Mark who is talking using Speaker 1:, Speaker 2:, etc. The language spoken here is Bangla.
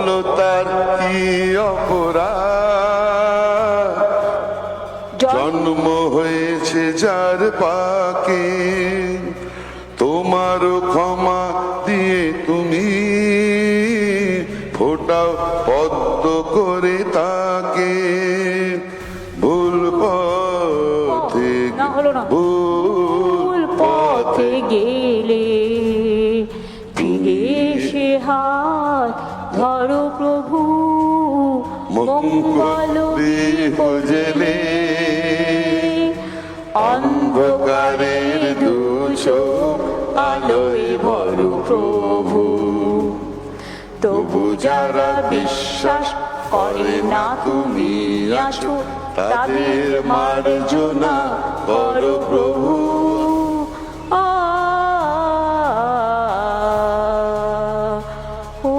Speaker 1: বলো তার কি অপরাধ, জন্ম হয়েছে যার পাকে, তোমারও ক্ষমা দিয়ে তুমি ফোটাও পদ্ম করে তাকে। ভুল পথে
Speaker 2: ভুল পথে গেলে ফিরে সে হাত ধরো প্রভু, মঙ্গল দীপ জ্বেলে অন্ধকারের দুচোখ আলোয় ভরো প্রভু। তবু যারা বিশ্বাস করে না তুমি আছো, তাদের মার্জনা করো প্রভু। ও